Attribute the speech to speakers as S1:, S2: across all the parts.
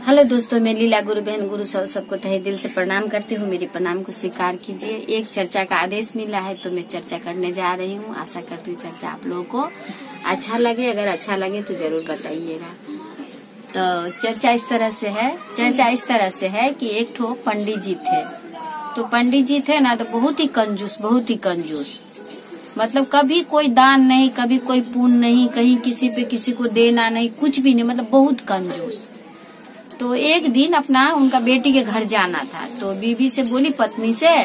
S1: Hello दोस्तों, मैं लीला गुरु बहन गुरु सबको तहे दिल से प्रणाम करती हूँ। मेरी प्रणाम को स्वीकार कीजिए। एक चर्चा का आदेश मिला है तो मैं चर्चा करने जा रही हूँ। आशा करती हूँ चर्चा आप लोगों को अच्छा लगे। अगर अच्छा लगे तो जरूर बताइएगा। तो चर्चा इस तरह से है कि एक ठो पंडित जी थे। तो पंडित जी थे ना, तो बहुत ही कंजूस, मतलब कभी कोई दान नहीं, कभी कोई पुण्य नहीं, कहीं किसी पे किसी को देना नहीं, कुछ भी नहीं, मतलब बहुत कंजूस। तो एक दिन अपना उनका बेटी के घर जाना था, तो बीवी से बोली पत्नी से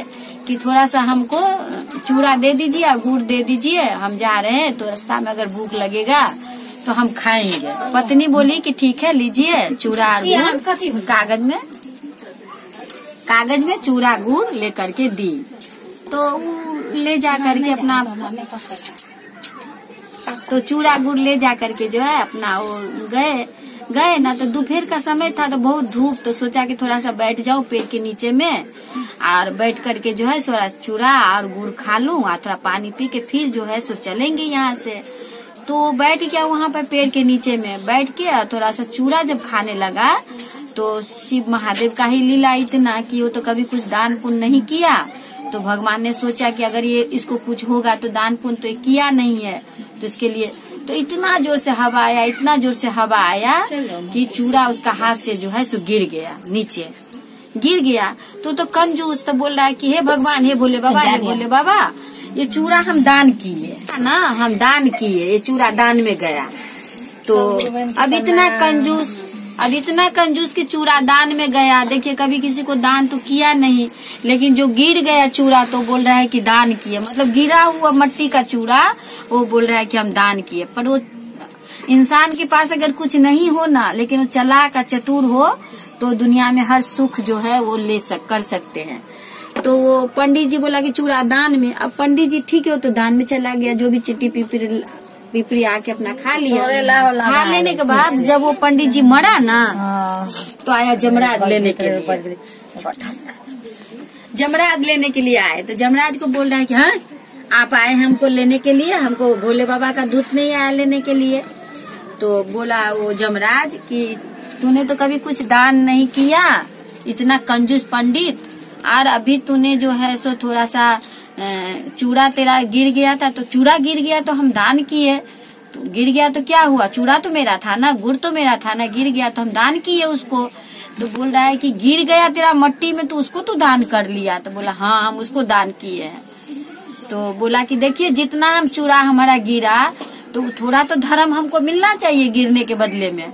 S1: कि थोड़ा सा हमको चूड़ा दे दीजिए और गुड़ दे दीजिए, हम जा रहे हैं तो रास्ता में अगर भूख लगेगा तो हम खाएंगे। पत्नी बोली कि ठीक है, लीजिए चूड़ा और गुड़। कागज में चूड़ा गुड़ लेकर के दी। तो ले जा करके अपना तो चूड़ा गुड़ ले जा करके जो है अपना वो गए ना। तो दोपहर का समय था, तो बहुत धूप, तो सोचा कि थोड़ा सा बैठ जाऊं पेड़ के नीचे में और बैठ करके जो है थोड़ा चूड़ा और गुड़ खा लूं और थोड़ा पानी पी के फिर जो है सो चलेंगे यहाँ से। तो बैठ गया वहाँ पर पेड़ के नीचे में, बैठ के थोड़ा सा चूड़ा जब खाने लगा तो शिव महादेव का ही लीला इतना कि वो तो कभी कुछ दान पुण्य नहीं किया। तो भगवान ने सोचा कि अगर ये इसको कुछ होगा तो दान पुण्य तो किया नहीं है, तो इसके लिए तो इतना जोर से हवा आया कि चूड़ा उसका हाथ से जो है सो गिर गया, नीचे गिर गया। तो कंजूस तो बोल रहा है कि हे भगवान, हे भोले बाबा, ये चूड़ा हम दान किए ना, हम दान किए, ये चूड़ा दान में गया। तो अब इतना कंजूस कि चूड़ा दान में गया। देखिए कभी किसी को दान तो किया नहीं, लेकिन जो गिर गया चूड़ा तो बोल रहा है कि दान किए, मतलब गिरा हुआ मट्टी का चूड़ा वो बोल रहा है कि हम दान किए। पर वो इंसान के पास अगर कुछ नहीं हो ना, लेकिन वो चालाक चतुर हो तो दुनिया में हर सुख जो है वो कर सकते हैं। तो वो पंडित जी बोला कि चूड़ा दान में। अब पंडित जी ठीक है तो दान में चला गया, जो भी चिट्टी पिपरी आके अपना खा लिया। खा लेने के बाद जब वो पंडित जी मरा ना, तो आया जमराज लेने के लिए। जमराज लेने के लिए आए, तो जमराज को बोल रहा है कि हाँ आप आए हमको लेने के लिए, हमको भोले बाबा का दूत नहीं आया लेने के लिए। तो बोला वो जमराज कि तूने तो कभी कुछ दान नहीं किया, इतना कंजूस पंडित, और अभी तूने जो है सो थोड़ा सा चूड़ा तेरा गिर गया था, तो चूड़ा गिर गया तो हम दान किए। तो गिर गया तो क्या हुआ, चूड़ा तो मेरा था ना, गुड़ तो मेरा था ना, गिर गया तो हम दान किए उसको। तो बोल रहा है कि गिर गया तेरा मट्टी में तो उसको तो दान कर लिया। तो बोला हाँ हम उसको दान किए हैं। तो बोला कि देखिए जितना हम चूड़ा हमारा गिरा तो थोड़ा तो धर्म हमको मिलना चाहिए गिरने के बदले में।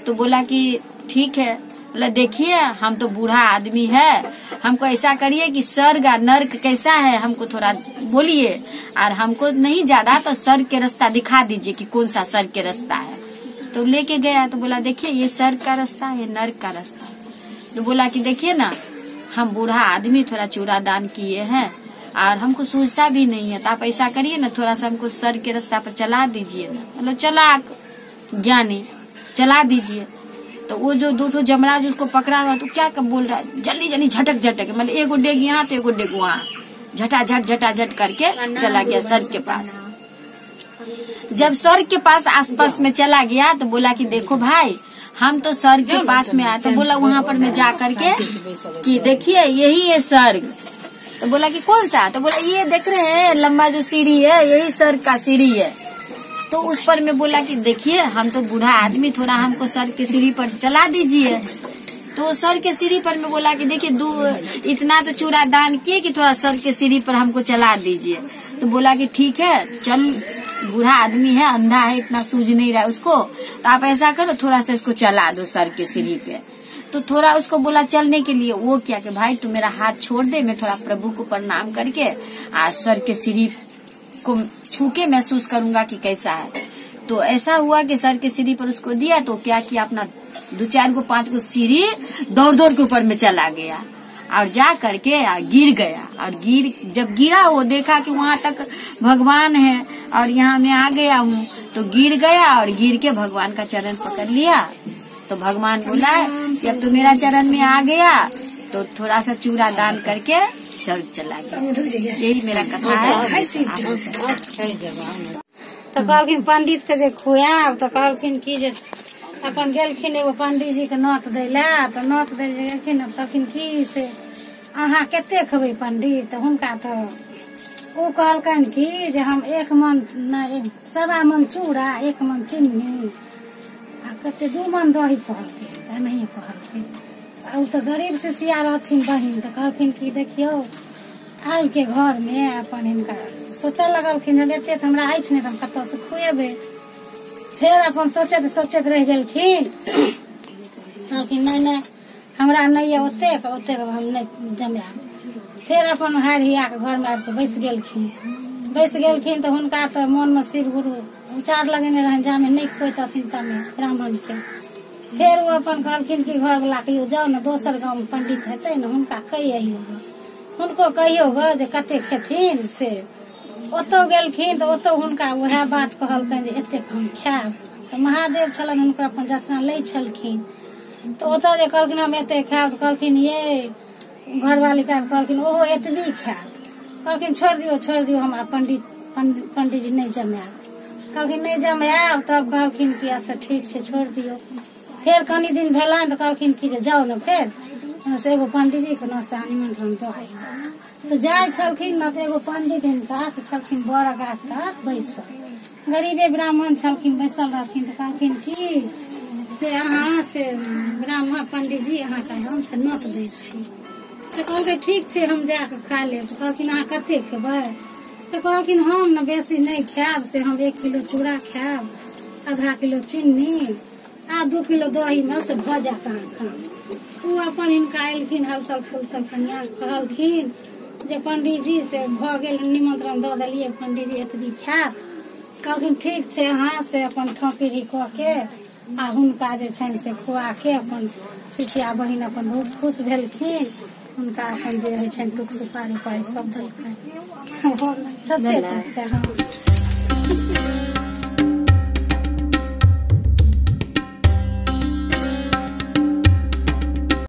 S1: तो बोला कि ठीक है। बोला देखिए हम तो बूढ़ा आदमी है, हमको ऐसा करिए कि स्वर्ग और नर्क कैसा है हमको थोड़ा बोलिए, और हमको नहीं ज्यादा तो स्वर्ग के रास्ता दिखा दीजिए कि कौन सा स्वर्ग के रास्ता है। तो लेके गया तो बोला देखिए ये स्वर्ग का रास्ता है, ये नर्क का रास्ता है। तो बोला कि देखिए ना हम बूढ़ा आदमी थोड़ा चूड़ा दान किए हैं और हमको सूझता भी नहीं है, तो आप ऐसा करिए ना थोड़ा सा हमको स्वर्ग के रास्ता पर चला दीजिए ना। मतलब चला ज्ञानी चला दीजिए। तो वो जो दो ठो जमराज उसको पकड़ा हुआ, तो क्या कब बोल रहा है जल्दी झटक, मतलब एगो डेग यहाँ तो एगो डेग वहाँ, झटाझट करके चला गया स्वर्ग के पास। जब स्वर्ग के पास आसपास में चला गया तो बोला कि देखो भाई हम तो स्वर्ग के पास में आए। तो बोला वहाँ पर मैं जा करके कि देखिए यही है स्वर्ग। तो बोला कि कौन सा, तो बोला ये देख रहे हैं लंबा जो सीढ़ी है यही स्वर्ग का सीढ़ी है। तो उस पर मैं बोला कि देखिए हम तो बूढ़ा आदमी, थोड़ा हमको स्वर्ग के सीढ़ी पर चला दीजिए। तो स्वर्ग के सीढ़ी पर मैं बोला कि देखिए इतना तो चूड़ा दान किए कि थोड़ा स्वर्ग के सीढ़ी पर हमको चला दीजिए। तो बोला कि ठीक है चल, बूढ़ा आदमी है, अंधा है, इतना सूझ नहीं रहा है उसको, तो आप ऐसा करो थोड़ा सा इसको चला दो स्वर्ग के सीढ़ी पे। तो थोड़ा उसको बोला चलने के लिए, वो क्या कि भाई तू मेरा हाथ छोड़ दे, मैं थोड़ा प्रभु को प्रणाम करके आज स्वर्ग के सीढ़ी को छू के महसूस करूंगा कि कैसा है। तो ऐसा हुआ कि सर के सीढ़ी पर उसको दिया, तो क्या किया अपना 2-4-5 सीढ़ी दौड़ के ऊपर में चला गया और जा करके गिर गया। और जब गिरा वो देखा कि वहाँ तक भगवान है और यहाँ मैं आ गया हूँ, तो गिर गया और गिर के भगवान का चरण पकड़ लिया। तो भगवान बोला कि अब तो मेरा चरण में आ गया, तो थोड़ा सा चूड़ा दान करके स्वर्ग चला गया। यही मेरा कथा है।
S2: तो कहलखिन पंडित के जे खुआब तो कहलखिन की जे अपन गेलखिन एगो पंडित जी के नौत दै ला तो नौत दै गेलखिन कहलखिन की से अहाँ केते खेबै पंडित तो हुनका तो ओ कहलकन की जे हम 1 मन 1.25 मन चूड़ा 1 मन चीनी आ कते 2 मन दही कहलखिन नहीं कहलखिन। आ तो गरीब से सिया रहथिन बहिन तो कहलखिन की देखियो आबि के घर में अपन हिनका सोचऽ लगलखिन जब एते हमरा अछि नहीं तो हम कतऽ से खुएबै। फिर अपन सोचैत रह गेलखिन कहलखिन नहीं हमरा नहीं है ओतेक हम नहीं जमाएब। फिर अपन हार हिया के घर में आबि के बैस गेलखिन तो हुनका तो मन में शिव गुरु उचार लगेने रहन जामे नहीं खुएतथिन तमे ब्राह्मण के। फिर वो अपन कहलखिन की घर वाला कहियो जाओ न दोसर गाँव में पंडित हेतै न हुनका हुनको कहियो ग जे कते खेथिन से। ओतो गेलखिन तो ओतो हुनका वह बात कहलखिन जे एतेक हम खाएब तो महादेव छलन हुनकर अपन दर्शन लै छलखिन। तो ओतो जे कहलखिन हम एते खाएब तो कहलखिन ये घरवाली का कहलखिन ओहो एतबी खाएब। कहलखिन छोड़ दियो हमरा पंडित जी नहीं जमाएब। कहलखिन नहीं जमाएब तब कहलखिन की अच्छा ठीक छै छोड़ दियो। फिर कनी दिन भेलन तो कहलखिन की जे जाओ न फिर से एगो पंडित जी के न से निमंत्रण दो आई तो जाय छलखिन न तो एगो पंडित हिनका छलखिन बड़ गाछ तर बैसल गरीबे ब्राह्मण छलखिन बैसल रहथिन तो कहलखिन की से अहाँ से ब्राह्मण पंडित जी अहाँ के हम से नोत दै छी। तो कहलकै ठीक छै हम जाके खा लेब। तो कहलखिन अहाँ कते खेबै तो कहलखिन हम न बेसी नहीं खाएब से हम 1 किलो चूड़ा खाएब आधा किलो चीनी आ 2 किलो दही में से भ जात अहाँ। उ अपन हिनका एलखिन हलसल फुलसल कन्या कहलखिन जे पंडित जी से भ गेल निमंत्रण दऽ देलियै पंडित जी एतबी खायत। कहलखिन ठीक छै अहाँ से अपन ठोपीरी कऽ के आ हुनका जे छनि से खुआ के अपन सिसिया बहिन अपन बहुत खुश भेलखिन। हुनका अपन जे रहै छनि टुक सुपारी सब देलखिन।